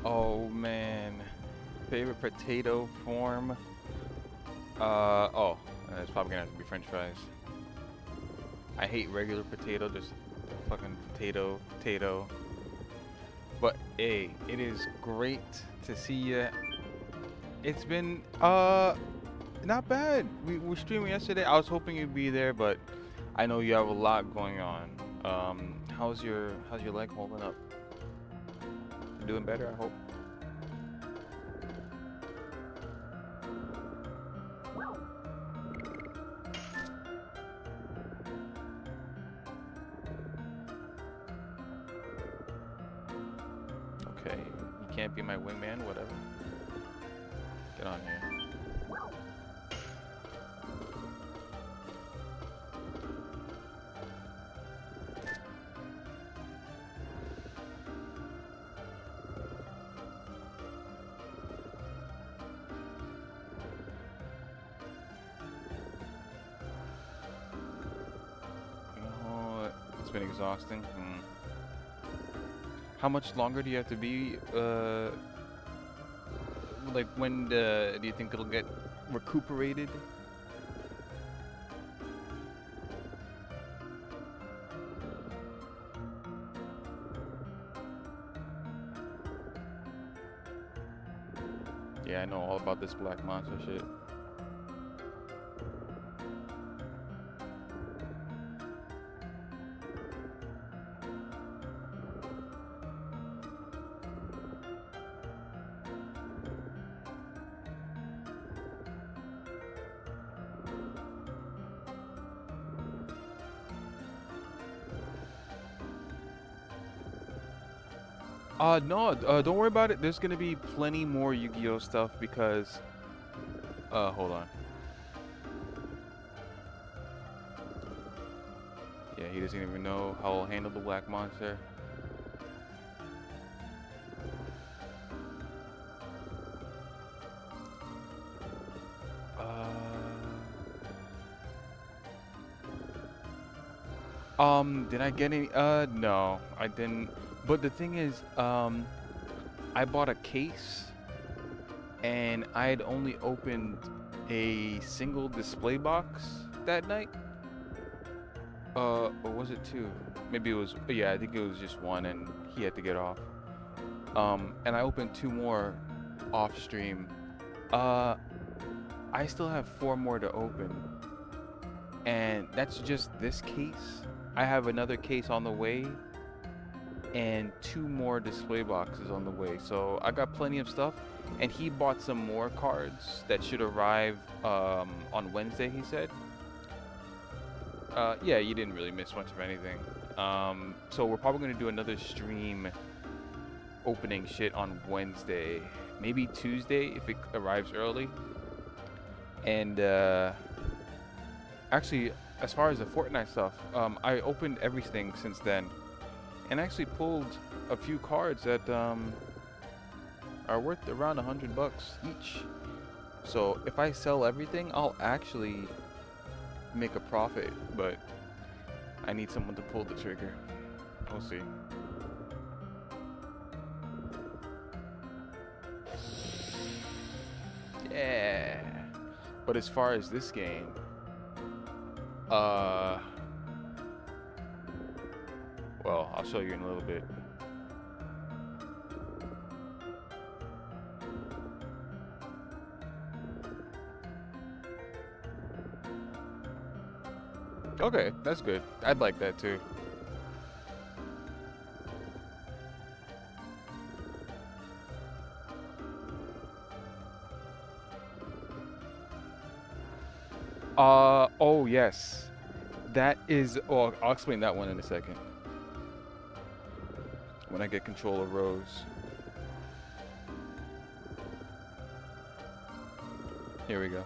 Oh man, favorite potato form? Oh, it's probably gonna have to be French fries. I hate regular potato, just fucking potato. But hey, it is great to see you. It's been not bad. We were streaming yesterday. I was hoping you'd be there, but I know you have a lot going on. How's your leg holding up? Doing better, I hope. Okay, you can't be my wingman, whatever. Get on here. Oh, it's been exhausting. How much longer do you have to be? Like when do you think it'll get recuperated? Yeah, I know all about this black monster shit. No, don't worry about it. There's gonna be plenty more Yu-Gi-Oh stuff because, hold on. Yeah, he doesn't even know how I'll handle the black monster. Did I get any? No, I didn't. But the thing is, I bought a case and I had only opened a single display box that night. Or was it two? Maybe it was, yeah, I think it was just one and he had to get off. And I opened two more off stream. Uh, I still have four more to open. And that's just this case. I have another case on the way and two more display boxes on the way. So I got plenty of stuff. And he bought some more cards that should arrive on Wednesday, he said. Yeah, you didn't really miss much of anything. So we're probably gonna do another stream opening shit on Wednesday, maybe Tuesday if it arrives early. And actually, as far as the Fortnite stuff, I opened everything since then, and actually pulled a few cards that are worth around $100 each. So if I sell everything, I'll actually make a profit, but I need someone to pull the trigger. We'll see. Yeah. But as far as this game, well, I'll show you in a little bit. Okay, that's good. I'd like that too. Oh yes. That is, oh, I'll explain that one in a second. When I get control of Rose. Here we go.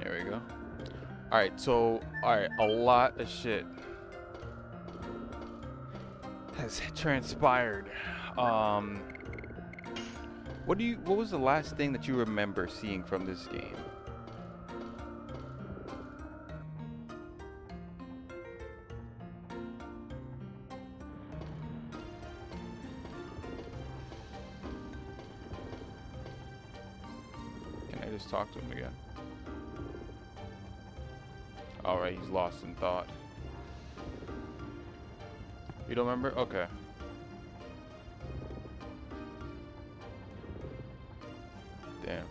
There we go. Alright, so, alright, a lot of shit. has transpired. Um, what was the last thing that you remember seeing from this game? Can I just talk to him again? Alright, he's lost in thought. You don't remember? Okay. Damn.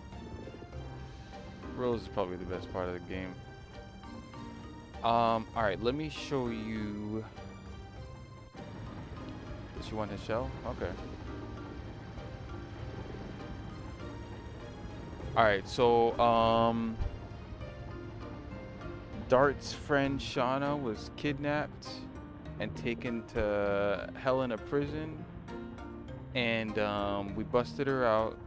Rose is probably the best part of the game. Alright, let me show you. Does she want his shell? Okay. Alright, so, Dart's friend Shauna was kidnapped and taken to Helena prison. And, we busted her out,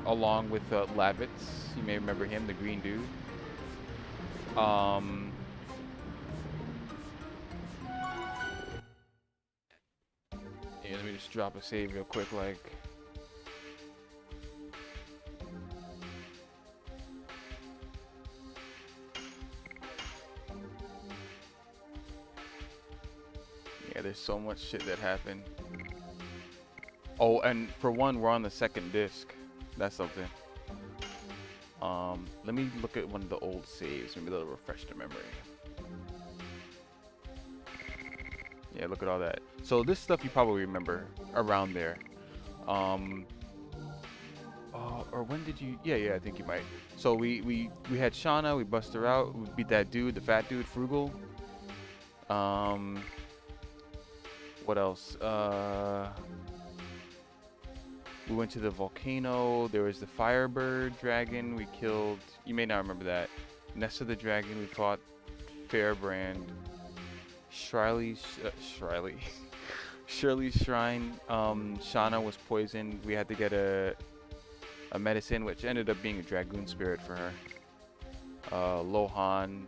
along with, Lavitz. You may remember him, the green dude. Yeah, let me just drop a save real quick, like. Yeah, there's so much shit that happened. Oh, and for one, we're on the second disc. That's something. Let me look at one of the old saves. Maybe that'll refresh the memory. Yeah, look at all that. So this stuff you probably remember around there. Oh, or when did you? Yeah, I think you might. So we had Shauna. We bust her out. We beat that dude, the fat dude, Frugal. What else? We went to the volcano. There was the Firebird dragon we killed. You may not remember that. Nest of the dragon we fought. Fairbrand. Shriley's Shirley's shrine. Shauna was poisoned. We had to get a medicine, which ended up being a Dragoon spirit for her. Lohan.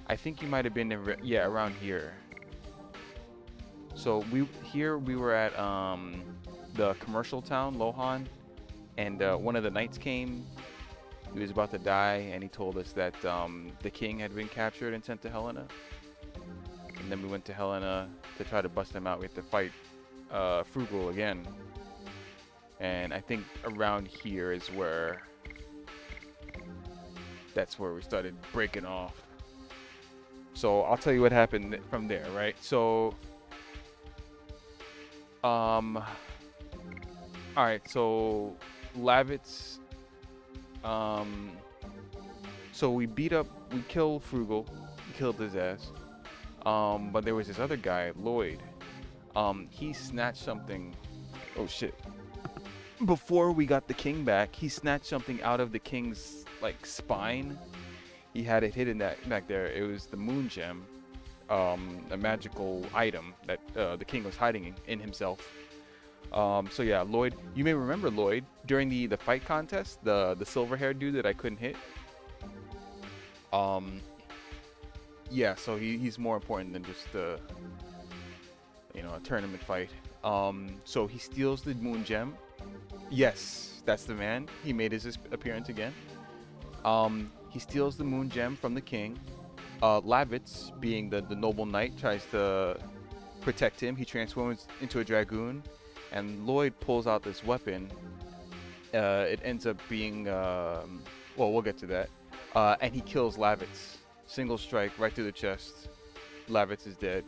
I think you might have been around here. So we were at the commercial town, Lohan, and one of the knights came. He was about to die, and he told us that the king had been captured and sent to Helena. And then we went to Helena to try to bust him out. We had to fight Frugal again. And I think around here is where we started breaking off. So I'll tell you what happened from there, right? So alright, so Lavitz, so we killed Frugal, we killed his ass, but there was this other guy, Lloyd, he snatched something, oh shit, before we got the king back, he snatched something out of the king's, like, spine. He had it hidden back there. It was the moon gem, a magical item that the king was hiding in himself. So yeah, Lloyd, you may remember Lloyd during the fight contest, the silver-haired dude that I couldn't hit. Yeah, so he's more important than just a tournament fight. So he steals the moon gem. Yes, that's the man. He made his appearance again. He steals the moon gem from the king. Lavitz, being the noble knight, tries to protect him. He transforms into a dragoon, and Lloyd pulls out this weapon. It ends up being, well, we'll get to that. And he kills Lavitz. Single strike right through the chest. Lavitz is dead.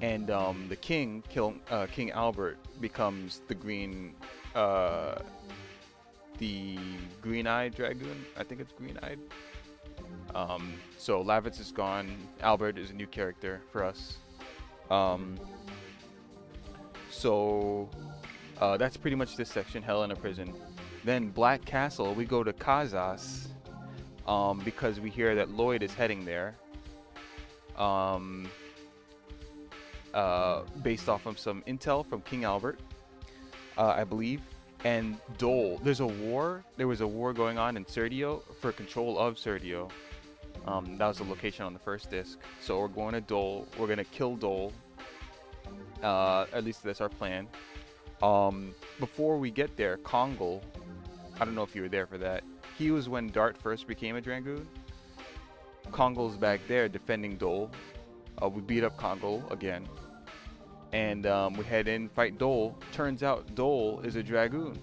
And the king, King Albert, becomes the green-eyed dragoon. I think it's green-eyed. So Lavitz is gone. Albert is a new character for us. So that's pretty much this section, Helena prison. Then Black Castle, we go to Kazas, because we hear that Lloyd is heading there. Based off of some intel from King Albert, I believe. And Dole, there was a war going on in Serdio for control of Serdio. That was the location on the first disc. So we're going to Dole. We're gonna kill Dole. At least that's our plan. Before we get there, Kongal, I don't know if you were there for that. He was when Dart first became a Dragoon. Kongal's back there defending Dole. We beat up Kongal again. And we head in, fight Dole. Turns out Dole is a Dragoon.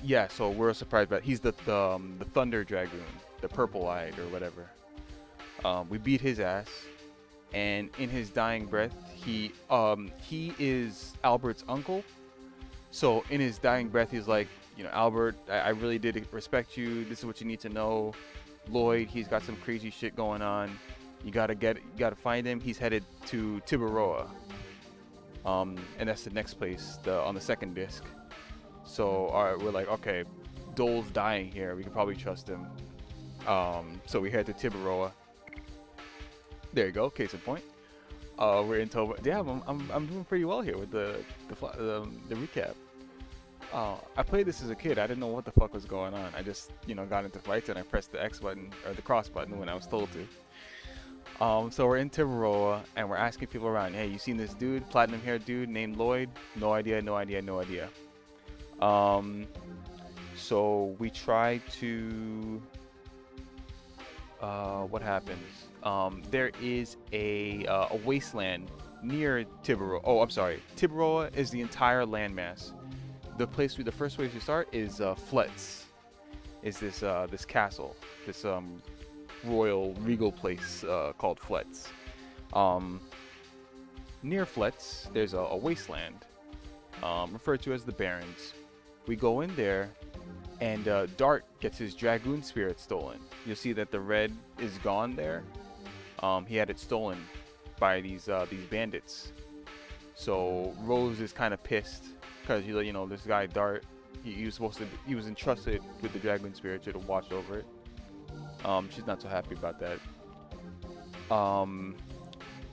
Yeah, so we're surprised about he's the Thunder Dragoon, the purple-eyed or whatever. We beat his ass, and in his dying breath, he is Albert's uncle. So in his dying breath, he's like, you know, Albert, I really did respect you. This is what you need to know. Lloyd, he's got some crazy shit going on. You gotta find him. He's headed to Tibaroa. And that's the next place, on the second disc. So we're like, okay, Dole's dying here. We can probably trust him. So we head to Tibaroa. There you go. Case in point. We're in Toba. Yeah, I'm doing pretty well here with the recap. I played this as a kid. I didn't know what the fuck was going on. I just, you know, got into fights and I pressed the X button or the cross button when I was told to. So we're in Tibaroa and we're asking people around, hey, you seen this dude, platinum haired dude named Lloyd? No idea, no idea, no idea. So we try to, what happens? There is a wasteland near Tibaroa. Oh, I'm sorry. Tibaroa is the entire landmass. The first place we start is Fletz. Is this castle, this royal regal place called Fletz. Near Fletz, there's a wasteland referred to as the Barrens. We go in there, and Dart gets his Dragoon spirit stolen. You'll see that the red is gone there. He had it stolen by these bandits. So Rose is kind of pissed because you know this guy Dart, he was entrusted with the Dragoon spirit to watch over it. She's not so happy about that.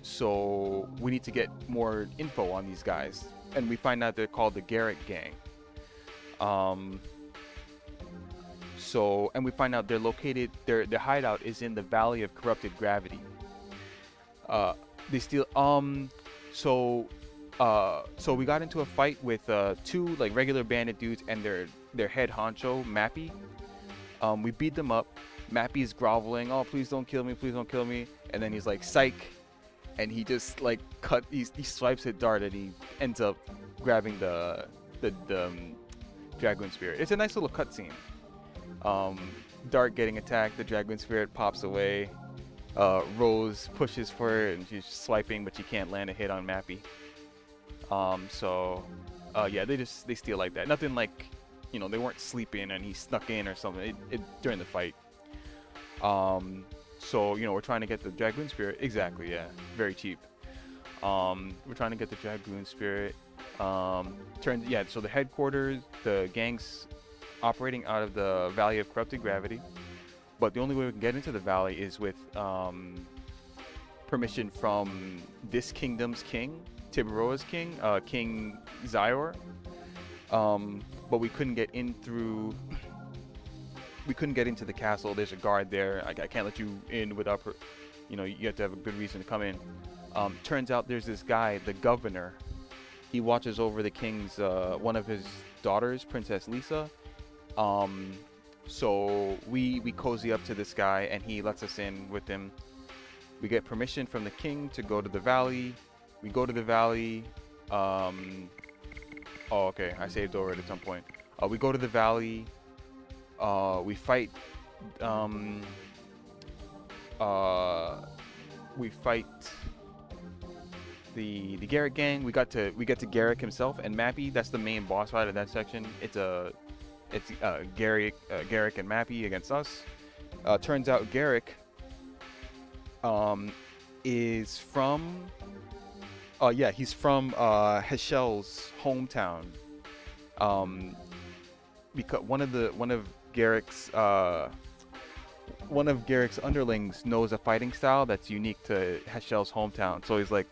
So we need to get more info on these guys, and we find out they're called the Garrett Gang. And we find out they're located. Their hideout is in the Valley of Corrupted Gravity. They steal. So we got into a fight with two like regular bandit dudes and their head honcho Mappy. We beat them up. Mappy's groveling, oh please don't kill me, please don't kill me, and then he's like psych, and he just like he swipes at Dart and he ends up grabbing the Dragoon spirit. It's a nice little cutscene. Dart getting attacked, the Dragoon spirit pops away. Rose pushes for it and she's swiping, but she can't land a hit on Mappy. Yeah, they steal like that. Nothing like, you know, they weren't sleeping and he snuck in or something during the fight. So, you know, we're trying to get the Dragoon spirit. Exactly, yeah. Very cheap. We're trying to get the Dragoon spirit. So the headquarters, the gang's operating out of the Valley of Corrupted Gravity. But the only way we can get into the valley is with permission from this kingdom's king, Tibaroa's king, King Zyor. But we couldn't get in through. We couldn't get into the castle. There's a guard there. I can't let you in without, you know, you have to have a good reason to come in. Turns out there's this guy, the governor. He watches over the king's, one of his daughters, Princess Lisa. So we cozy up to this guy and he lets us in with him. We get permission from the king to go to the valley. We go to the valley. Oh, okay. I saved over it at some point. We go to the valley. We fight. We fight the Garrett gang. We get to Garrick himself and Mappy. That's the main boss fight of that section. It's Garrick and Mappy against us. Turns out Garrick is from. He's from Heschel's hometown. Because one of Garrick's underlings knows a fighting style that's unique to Heschel's hometown. So he's like,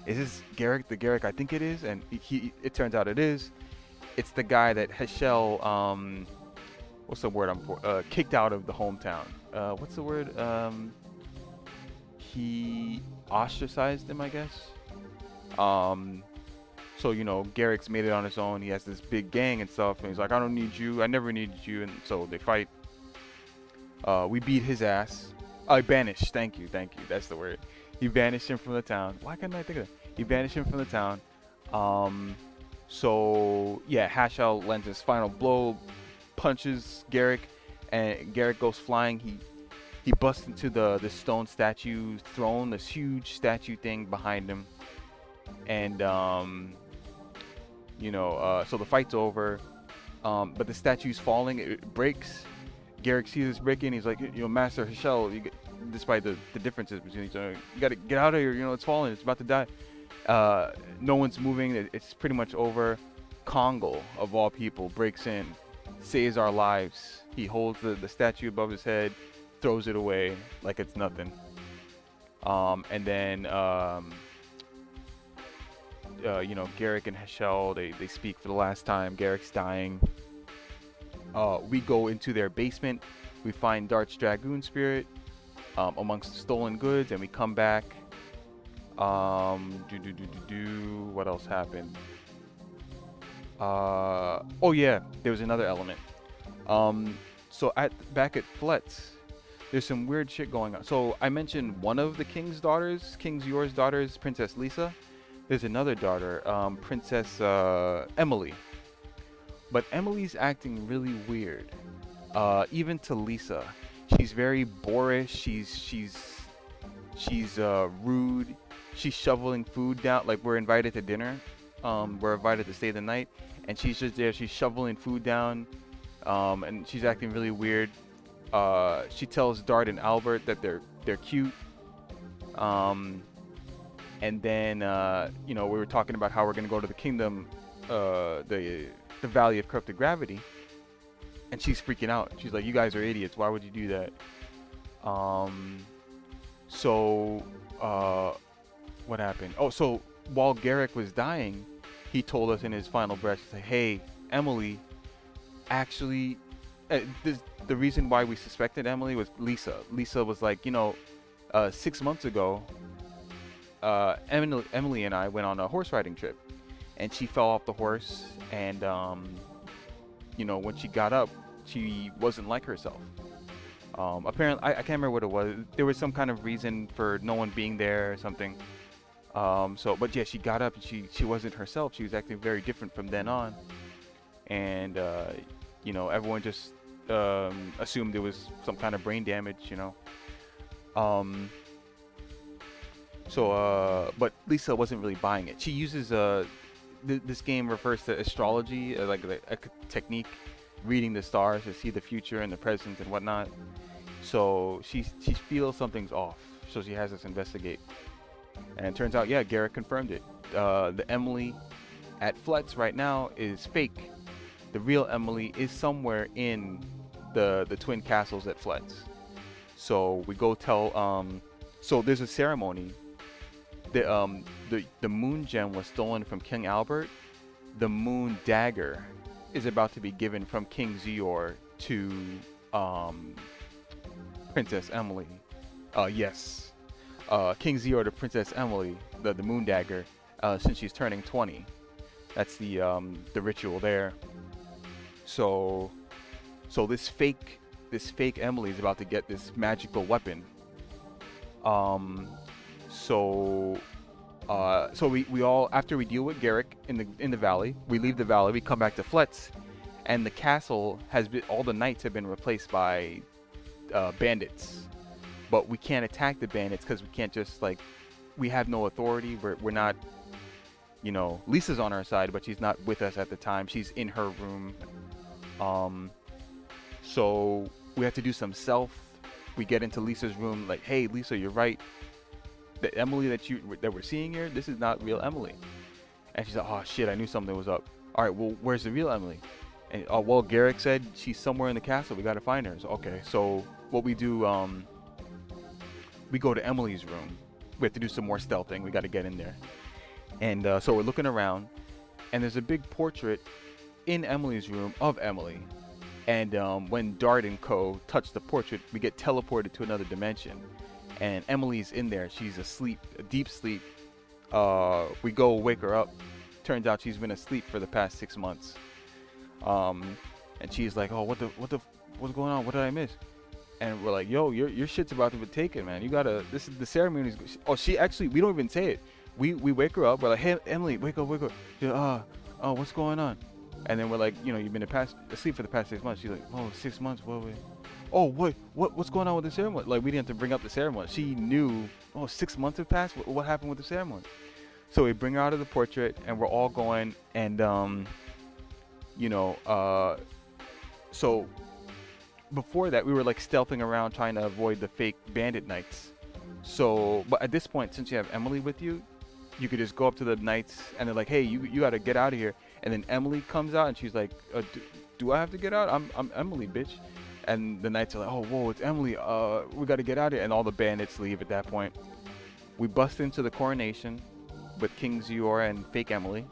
"Is this Garrick the Garrick I think it is?" And it turns out it is. It's the guy that Heschel, what's the word I'm for? Kicked out of the hometown. What's the word? He ostracized him, I guess. Um, so Garrick's made it on his own. He has this big gang and stuff, and he's like, I don't need you. I never needed you, and so they fight. We beat his ass. Banished. Thank you. That's the word. He banished him from the town. Why couldn't I think of that? He banished him from the town. So yeah, Hashel lends his final blow, punches Garrick, and Garrick goes flying. He busts into the stone statue throne, this huge statue thing behind him, and so the fight's over. But the statue's falling. It breaks. Garrick sees this breaking. He's like, Master Hashel, despite the differences between each other, you gotta get out of here. It's falling. It's about to die. No one's moving. It's pretty much over. Kongo, of all people, breaks in, saves our lives. He holds the statue above his head, throws it away like it's nothing. And then Garrick and Hashel, they speak for the last time. Garrick's dying. We go into their basement. We find Dart's Dragoon spirit amongst the stolen goods, and we come back. What else happened? Oh yeah, there was another element. So back at Fletz, there's some weird shit going on. So I mentioned one of the King's daughters, King Zior's daughters, Princess Lisa. There's another daughter, Princess Emily. But Emily's acting really weird. Even to Lisa, she's very boorish. She's rude. She's shoveling food down. Like, we're invited to dinner. We're invited to stay the night, and she's just there. She's shoveling food down, and she's acting really weird. She tells Dart and Albert that they're cute. And then we were talking about how we're gonna go to the kingdom, the Valley of Corrupted Gravity, and she's freaking out. She's like, "You guys are idiots. Why would you do that?" What happened? Oh, so while Garrick was dying, he told us in his final breath, he's like, "Hey, Emily, actually, the reason why we suspected Emily was Lisa. Lisa was like, 6 months ago, Emily and I went on a horse riding trip, and she fell off the horse, and when she got up, she wasn't like herself. Apparently, I can't remember what it was. There was some kind of reason for no one being there or something. But yeah, she got up and she wasn't herself. She was acting very different from then on, and everyone just assumed it was some kind of brain damage, But Lisa wasn't really buying it. She uses this game refers to astrology, like a technique, reading the stars to see the future and the present and whatnot. So she feels something's off. So she has us investigate. And it turns out, yeah, Garrick confirmed it. The Emily at Fletz right now is fake. The real Emily is somewhere in the twin castles at Fletz. So we go tell. So there's a ceremony. The moon gem was stolen from King Albert. The moon dagger is about to be given from King Zior to Princess Emily. Yes. King Zior to Princess Emily, the moon dagger, since she's turning 20. That's the ritual there. So this fake Emily is about to get this magical weapon. So we all, after we deal with Garrick in the valley, we leave the valley, we come back to Fletz, and the castle all the knights have been replaced by bandits. But we can't attack the bandits because we can't just, we have no authority. We're not, Lisa's on our side, but she's not with us at the time. She's in her room. So we have to do some stealth. We get into Lisa's room, like, "Hey, Lisa, you're right. The Emily that we're seeing here, this is not real Emily." And she's like, "Oh shit, I knew something was up. All right, well, where's the real Emily?" And well, Garrick said she's somewhere in the castle. We gotta find her. So, okay, so what we do, we go to Emily's room. We have to do some more stealthing. We got to get in there. And so we're looking around, and there's a big portrait in Emily's room of Emily, and when Dart and Co touch the portrait, we get teleported to another dimension, and Emily's in there. She's asleep, a deep sleep. We go wake her up. Turns out she's been asleep for the past 6 months. And she's like, "Oh, what's going on? What did I miss?" And we're like, "Yo, your shit's about to be taken, man. You gotta. This is the ceremony." Oh, she actually. We don't even say it. We wake her up. We're like, "Hey, Emily, wake up, wake up." She's like, oh, what's going on? And then we're like, you've been asleep for the past 6 months. She's like, oh, 6 months. What's going on with the ceremony? Like, we didn't have to bring up the ceremony. She knew. Oh, 6 months have passed. What happened with the ceremony? So we bring her out of the portrait, and we're all going, and so before that, we were like stealthing around trying to avoid the fake bandit knights. So, but at this point, since you have Emily with you, you could just go up to the knights and they're like, "Hey, you got to get out of here." And then Emily comes out and she's like, do I have to get out? I'm Emily, bitch." And the knights are like, "Oh, whoa, it's Emily. We got to get out of here." And all the bandits leave at that point. We bust into the coronation with King Zior and fake Emily.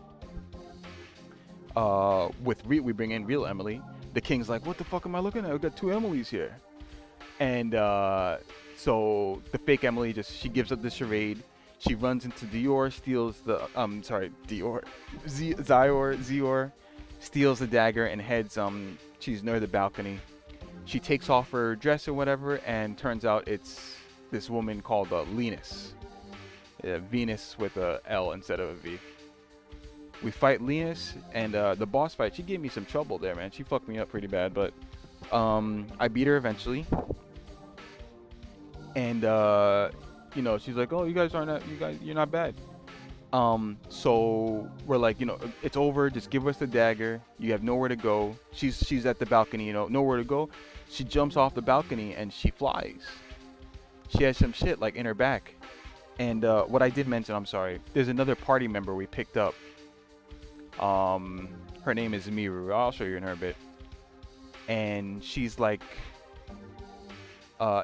We bring in real Emily. The king's like, "What the fuck am I looking at? We got 2 Emilys here." And so the fake Emily she gives up the charade. She runs into Zior, steals the Zior steals the dagger and heads she's near the balcony. She takes off her dress or whatever, and turns out it's this woman called Linus. Venus with a L instead of a V. We fight Linus, and the boss fight, she gave me some trouble there, man. She fucked me up pretty bad, but I beat her eventually. And she's like, "Oh, you're not bad." So we're like, "It's over. Just give us the dagger. You have nowhere to go." She's at the balcony, nowhere to go. She jumps off the balcony and she flies. She has some shit like in her back. And what I did mention, I'm sorry, there's another party member we picked up. Her name is Miru. I'll show you in her a bit. And she's like,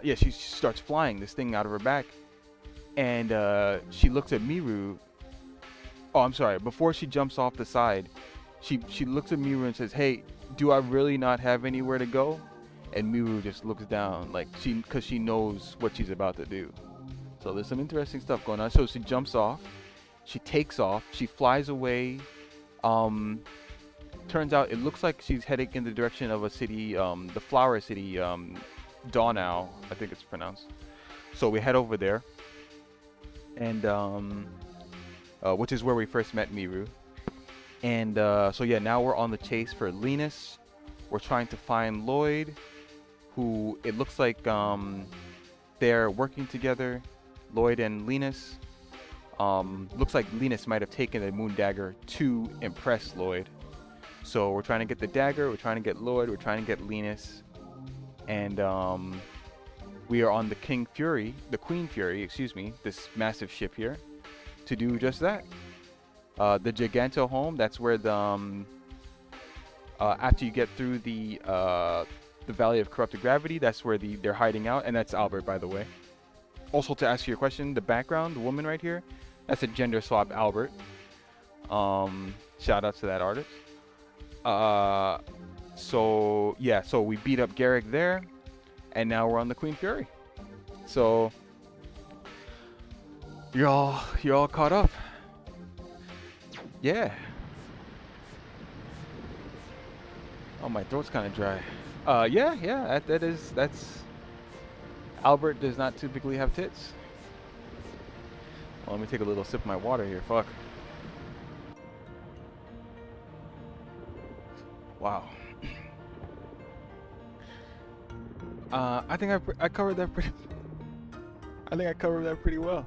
she starts flying this thing out of her back. And she looks at Miru. Oh, I'm sorry. Before she jumps off the side, she looks at Miru and says, "Hey, do I really not have anywhere to go?" And Miru just looks down, like because she knows what she's about to do. So there's some interesting stuff going on. So she jumps off, she takes off, she flies away. Turns out it looks like she's heading in the direction of a city, the flower city, Donau, I think it's pronounced. So we head over there, and which is where we first met Miru. And so yeah, now we're on the chase for Linus. We're trying to find Lloyd, who it looks like they're working together, Lloyd and Linus. Looks like Linus might have taken the moon dagger to impress Lloyd. So we're trying to get the dagger, we're trying to get Lloyd, we're trying to get Linus. And we are on the Queen Fury, excuse me, this massive ship here, to do just that. The Giganto home, that's where the after you get through the Valley of Corrupted Gravity, that's where they're hiding out, and that's Albert, by the way. Also, to answer your question, the background, the woman right here, that's a gender swap Albert. Shout out to that artist. So yeah, so we beat up Garrick there, and now we're on the Queen Fury. So you're all caught up. Yeah. Oh, my throat's kind of dry. Yeah. That's. Albert does not typically have tits. Well, let me take a little sip of my water here. Fuck. Wow. I think I covered that pretty. I think I covered that pretty well.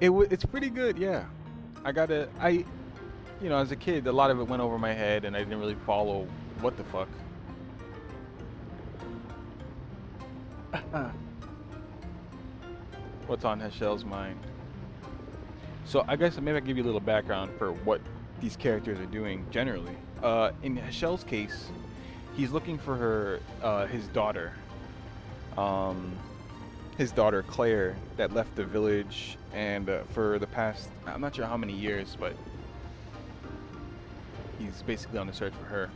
It's pretty good, yeah. As a kid, a lot of it went over my head, and I didn't really follow what the fuck. What's on Hechel's mind? So I guess maybe I'll give you a little background for what these characters are doing generally. In Hechel's case, he's looking for his daughter. His daughter Claire, that left the village, and for the past, I'm not sure how many years, but he's basically on the search for her.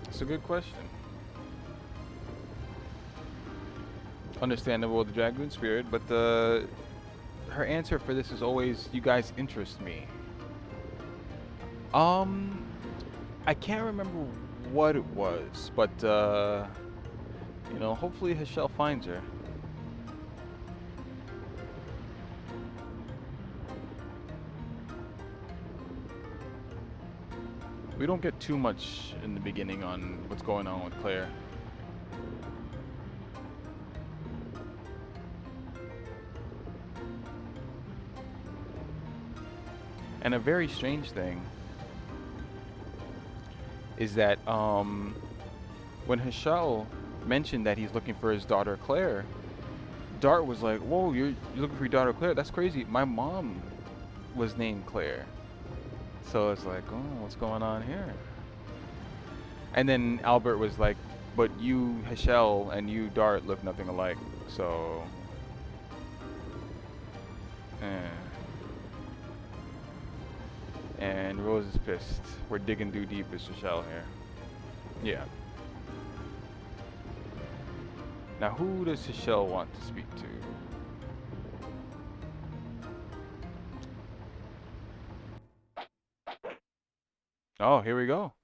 It's a good question. Understandable, the Dragoon spirit, but her answer for this is always, "You guys interest me." Um, I can't remember what it was, but you know, hopefully Hachelle finds her. We don't get too much in the beginning on what's going on with Claire. And a very strange thing is that when Hachelle mentioned that he's looking for his daughter Claire, Dart was like, "Whoa, you're looking for your daughter Claire? That's crazy. My mom was named Claire." So it's like, "Oh, what's going on here?" And then Albert was like, "But you, Hachelle, and you, Dart, look nothing alike." So, eh. And Rose is pissed. We're digging too deep as Hachelle here. Yeah. Now, who does Hachelle want to speak to? Oh, here we go.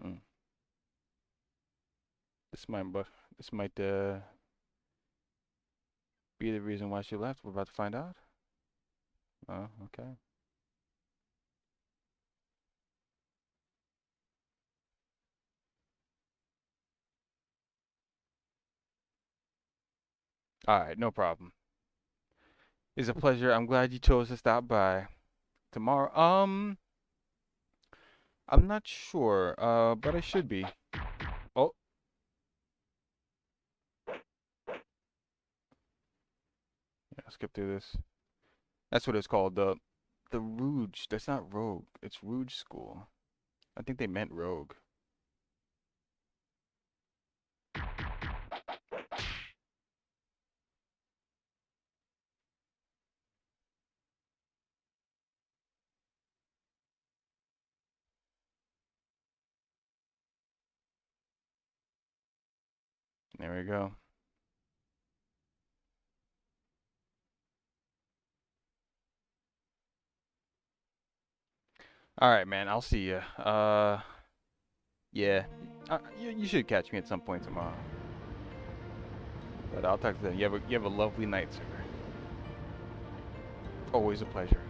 Mm. This might, this might be the reason why she left. We're about to find out. Oh, okay. All right, no problem. It's a pleasure. I'm glad you chose to stop by tomorrow. I'm not sure, but I should be. Oh, yeah, skip through this. That's what it's called. The Rouge. That's not Rogue. It's Rouge School. I think they meant Rogue. There we go. All right, man. I'll see you. Yeah. You should catch me at some point tomorrow. But I'll talk to them. You have a lovely night, sir. Always a pleasure.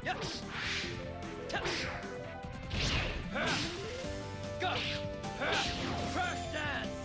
Go! Crash dance!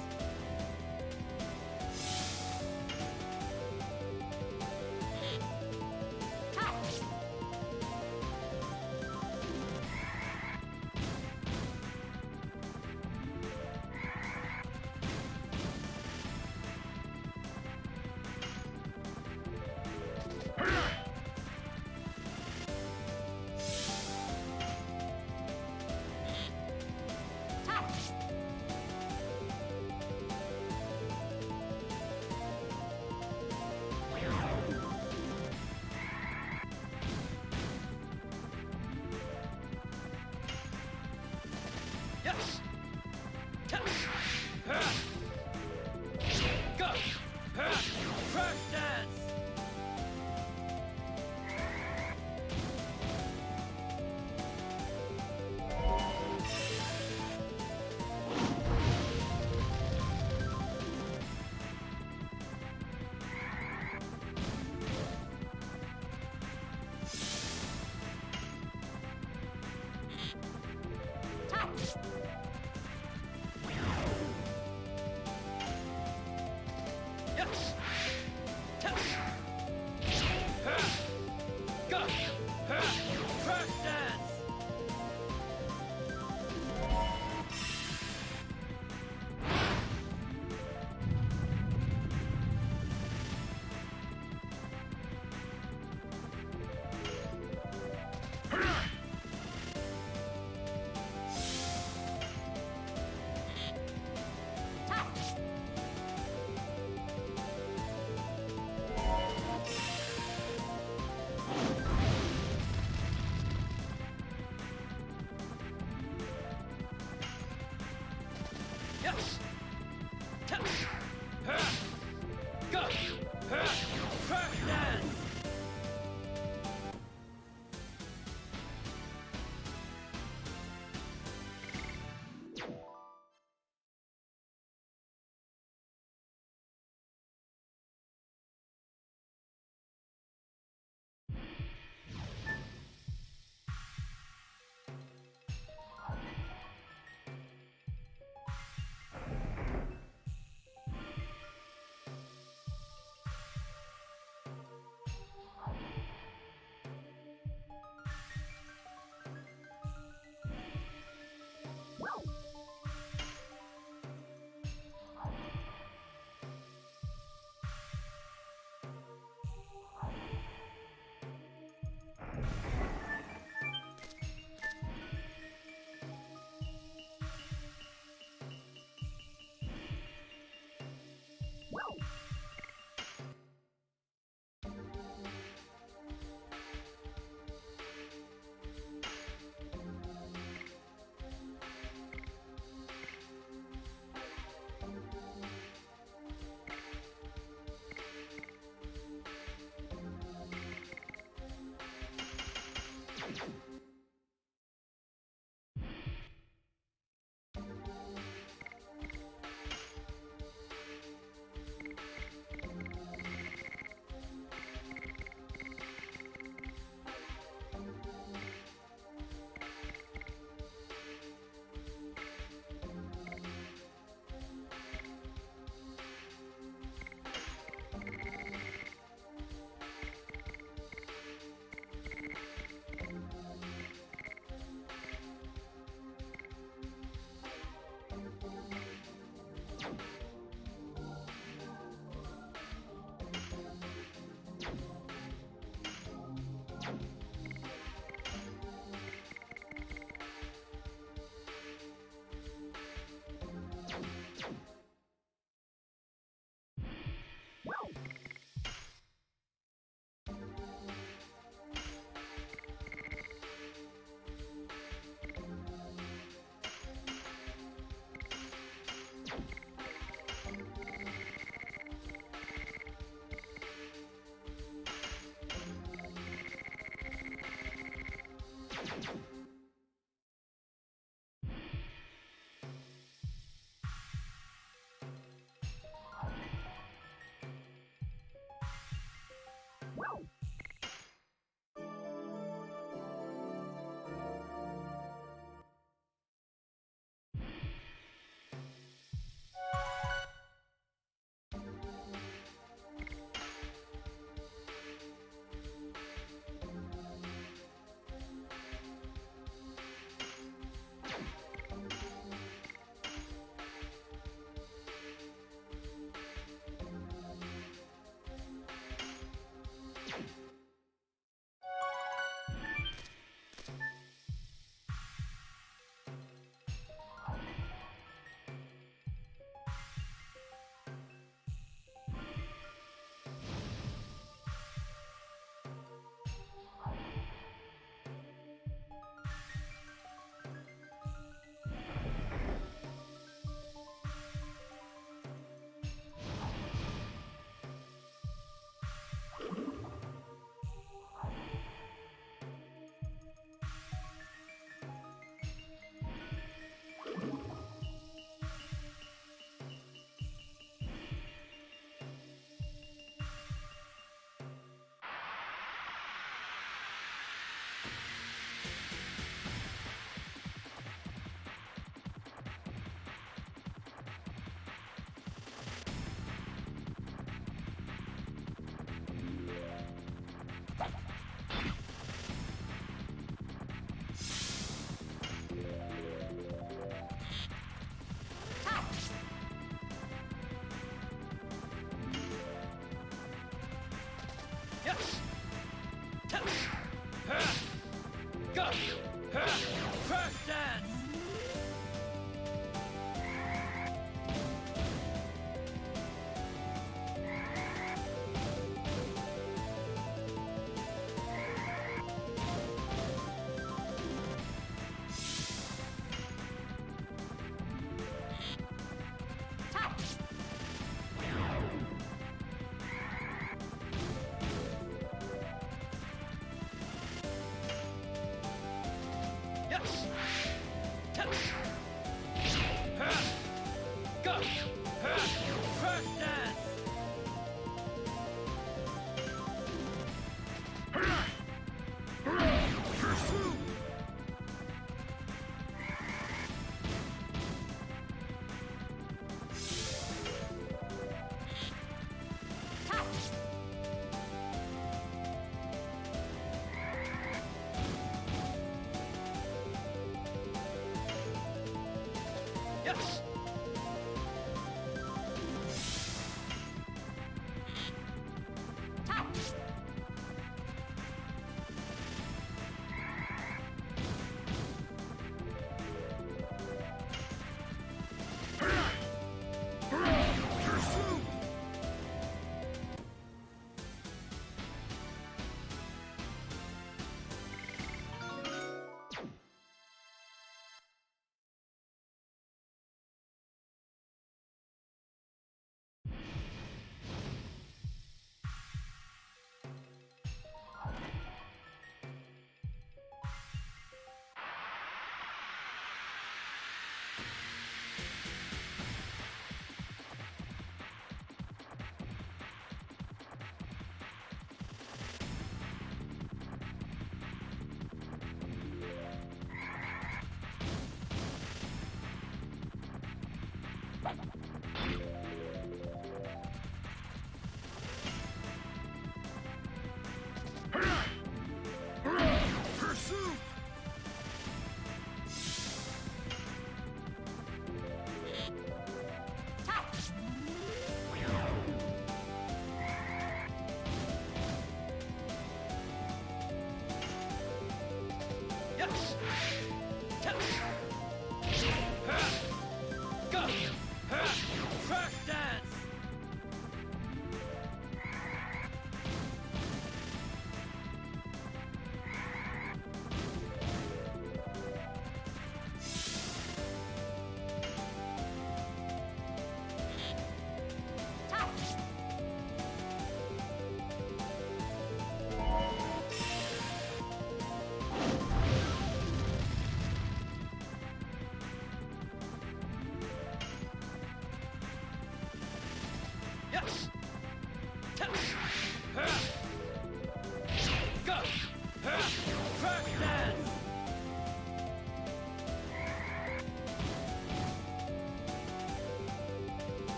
Yes. Go. Crash dance. Yes. Go. Crash dance. Pursue. Yes. Pursue. Pursue. Yes. Go. Crash dance.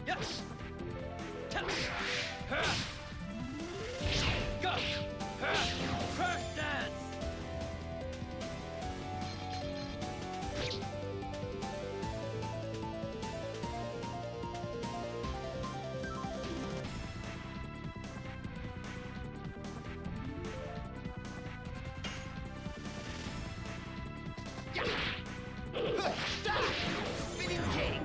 Yes. Tap. Go. Crash dance. Spinning king.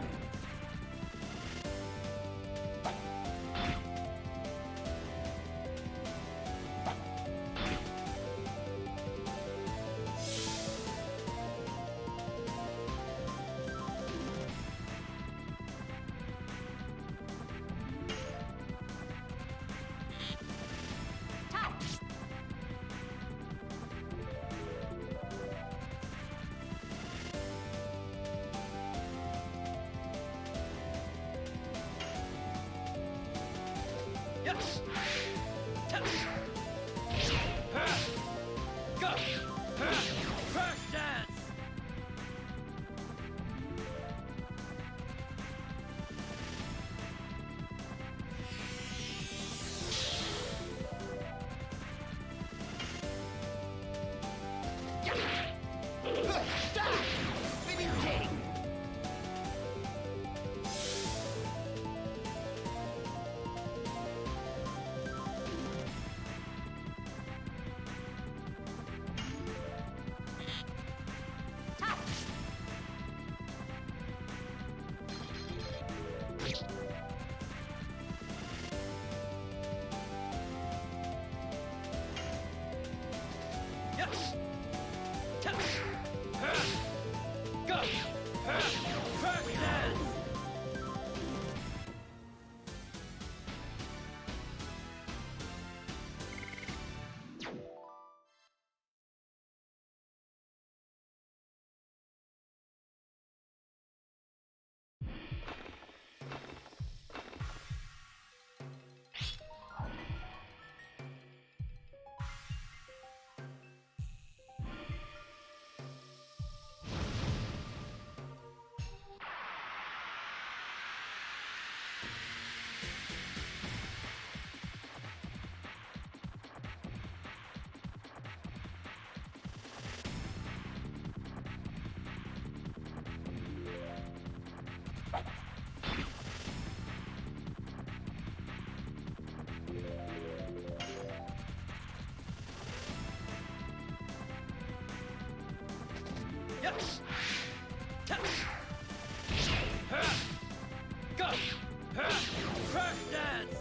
Yes. Tap. Go. Crash dance. Spinning king. Yes. Tap. Go. Crash dance. Yes. Tap. Go. Crash dance.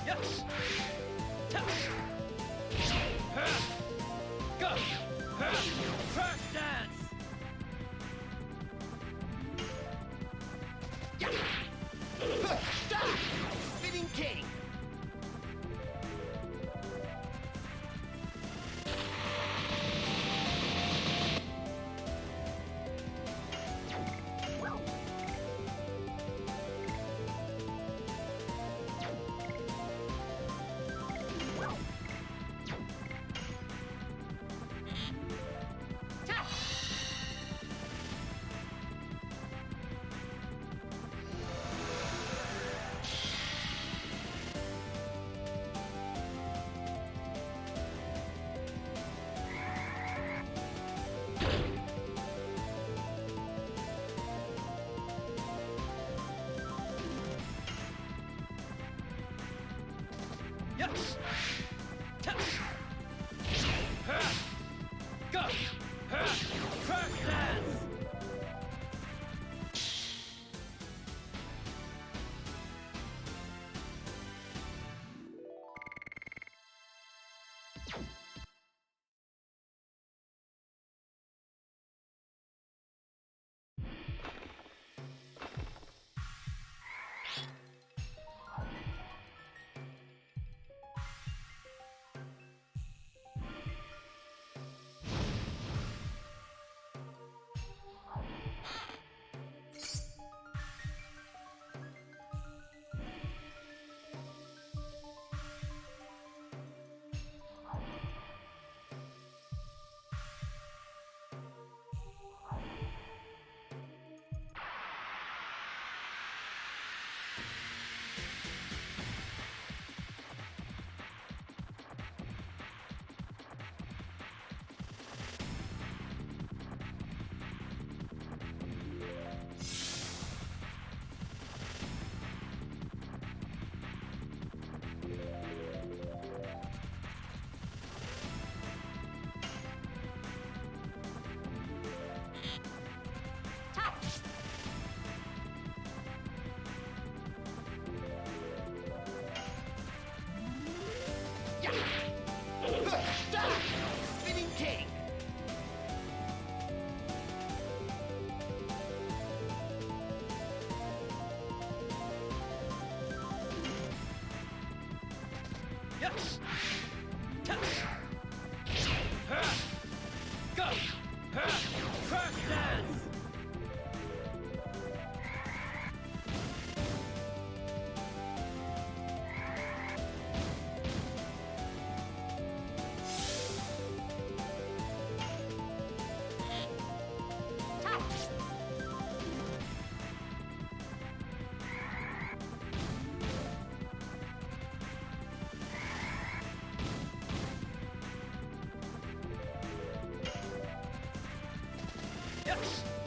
Yes. Ta. Ha. Go. Ha. Track dance. Spinning king. Yes. Ta. Ha. Go. Ha. Track dance. Spinning king. Yes. Ta. Ha. Go. Ha. Track dance. Yes.